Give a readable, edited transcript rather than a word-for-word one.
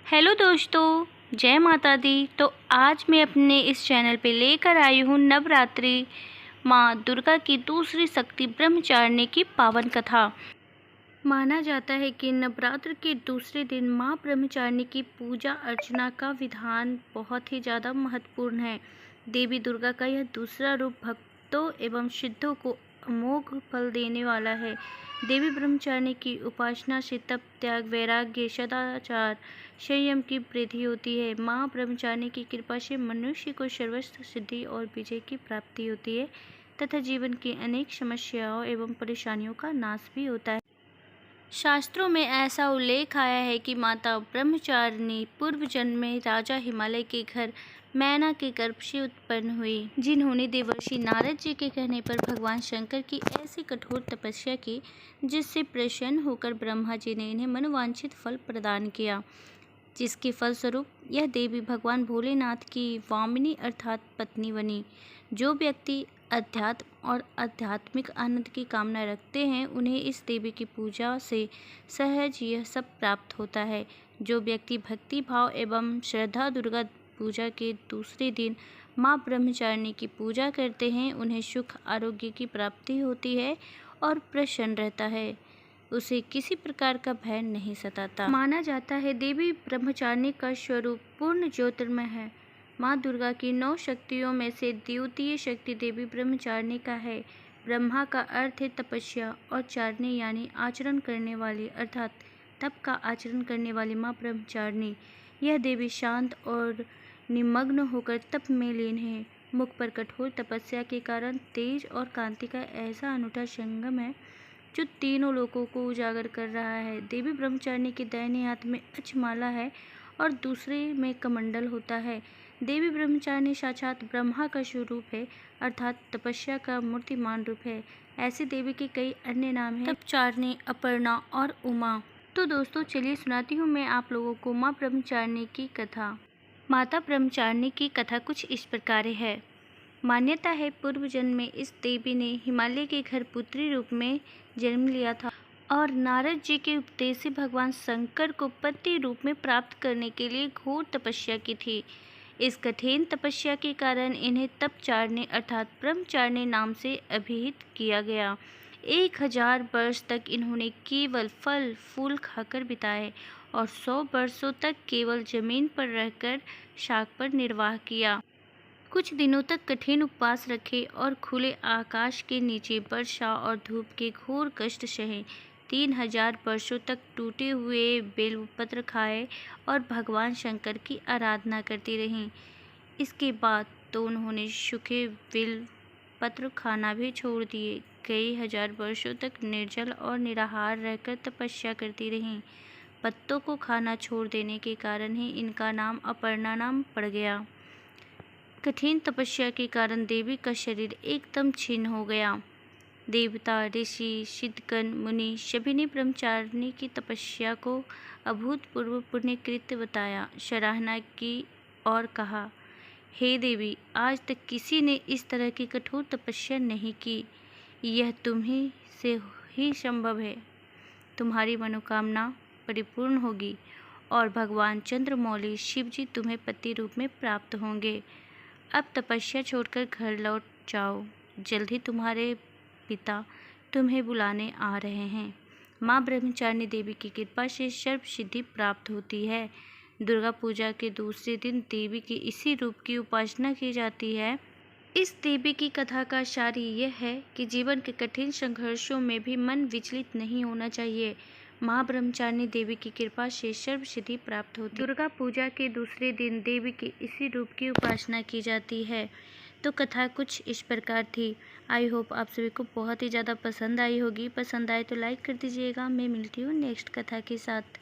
Hello दोस्तों, जय माता दी। तो आज मैं अपने इस चैनल पे लेकर आई हूँ नवरात्रि माँ दुर्गा की दूसरी शक्ति ब्रह्मचारिणी की पावन कथा। माना जाता है कि नवरात्र के दूसरे दिन माँ ब्रह्मचारिणी की पूजा अर्चना का विधान बहुत ही ज़्यादा महत्वपूर्ण है। देवी दुर्गा का यह दूसरा रूप भक्तों एवं सिद्धों को अमोघ फल देने वाला है। देवी ब्रह्मचारिणी की उपासना से तप, त्याग, वैराग्य, सदाचार, संयम की वृद्धि होती है। माँ ब्रह्मचारिणी की कृपा से मनुष्य को सर्वस्व सिद्धि और विजय की प्राप्ति होती है तथा जीवन की अनेक समस्याओं एवं परेशानियों का नाश भी होता है। शास्त्रों में ऐसा उल्लेख आया है कि माता ब्रह्मचारिणी पूर्व जन्म में राजा हिमालय के घर मैना के गर्भ से उत्पन्न हुई, जिन्होंने देवर्षि नारद जी के कहने पर भगवान शंकर की ऐसी कठोर तपस्या की जिससे प्रसन्न होकर ब्रह्मा जी ने इन्हें मनोवांछित फल प्रदान किया, जिसके फलस्वरूप यह देवी भगवान भोलेनाथ की वामिनी अर्थात पत्नी बनी। जो व्यक्ति अध्यात्म और आध्यात्मिक आनंद की कामना रखते हैं उन्हें इस देवी की पूजा से सहज यह सब प्राप्त होता है। जो व्यक्ति भक्ति भाव एवं श्रद्धा दुर्गा पूजा के दूसरे दिन माँ ब्रह्मचारिणी की पूजा करते हैं उन्हें सुख आरोग्य की प्राप्ति होती है और प्रसन्न रहता है, उसे किसी प्रकार का भय नहीं सताता। माना जाता है देवी ब्रह्मचारिणी का स्वरूप पूर्ण ज्योतिर्मय है। माँ दुर्गा की 9 शक्तियों में से द्वितीय शक्ति देवी ब्रह्मचारिणी का है। ब्रह्मा का अर्थ है तपस्या और चारिणी यानी आचरण करने वाली अर्थात तप का आचरण करने वाली माँ ब्रह्मचारिणी। यह देवी शांत और निमग्न होकर तप में लीन है। मुख पर कठोर तपस्या के कारण तेज और कांति का ऐसा अनूठा संगम है जो तीनों लोकों को उजागर कर रहा है। देवी ब्रह्मचारिणी के दाहिने हाथ में अक्षमाला है और दूसरे में कमंडल होता है। देवी ब्रह्मचारिणी साक्षात ब्रह्मा का स्वरूप है अर्थात तपस्या का मूर्तिमान रूप है। ऐसी देवी के कई अन्य नाम हैं, तपचारिणी, अपर्णा और उमा। तो दोस्तों चलिए सुनाती हूँ मैं आप लोगों को माँ ब्रह्मचारिणी की कथा। माता ब्रह्मचारिणी की कथा कुछ इस प्रकार है। मान्यता है पूर्व जन्म में इस देवी ने हिमालय के घर पुत्री रूप में जन्म लिया था और नारद जी के उपदेश से भगवान शंकर को पति रूप में प्राप्त करने के लिए घोर तपस्या की थी। इस कठिन तपस्या के कारण इन्हें तपचारिणी अर्थात ब्रह्मचारिणी नाम से अभिहित किया गया। 1000 वर्ष तक इन्होंने केवल फल फूल खाकर बिताए और 100 वर्षों तक केवल जमीन पर रहकर शाक पर निर्वाह किया। कुछ दिनों तक कठिन उपवास रखे और खुले आकाश के नीचे वर्षा और धूप के घोर कष्ट सहे। 3000 वर्षों तक टूटे हुए बेलपत्र खाए और भगवान शंकर की आराधना करती रहीं। इसके बाद तो उन्होंने सूखे बेलपत्र खाना भी छोड़ दिए। कई हजार वर्षों तक निर्जल और निराहार रहकर तपस्या करती रहीं। पत्तों को खाना छोड़ देने के कारण ही इनका नाम अपर्णा नाम पड़ गया। कठिन तपस्या के कारण देवी का शरीर एकदम छिन्न हो गया। देवता, ऋषि, सिद्धगण, मुनि सभी ने ब्रह्मचारिणी की तपस्या को अभूतपूर्व पुण्यकृत्य बताया, सराहना की और कहा, हे देवी, आज तक किसी ने इस तरह की कठोर तपस्या नहीं की। यह तुम्ही से ही संभव है। तुम्हारी मनोकामना परिपूर्ण होगी और भगवान चंद्रमौली शिव जी तुम्हें पति रूप में प्राप्त होंगे। अब तपस्या छोड़कर घर लौट जाओ, जल्द ही तुम्हारे पिता तुम्हें बुलाने आ रहे हैं। माँ ब्रह्मचारिणी देवी की कृपा से सर्व सिद्धि प्राप्त होती है। दुर्गा पूजा के दूसरे दिन देवी के इसी रूप की उपासना की जाती है। इस देवी की कथा का सार यह है कि जीवन के कठिन संघर्षों में भी मन विचलित नहीं होना चाहिए। माँ ब्रह्मचारिणी देवी की कृपा से सर्व सिद्धि प्राप्त होती है। दुर्गा पूजा के दूसरे दिन देवी के इसी रूप की उपासना की जाती है। तो कथा कुछ इस प्रकार थी। आई होप आप सभी को बहुत ही ज़्यादा पसंद आई होगी। पसंद आए तो लाइक कर दीजिएगा। मैं मिलती हूँ नेक्स्ट कथा के साथ।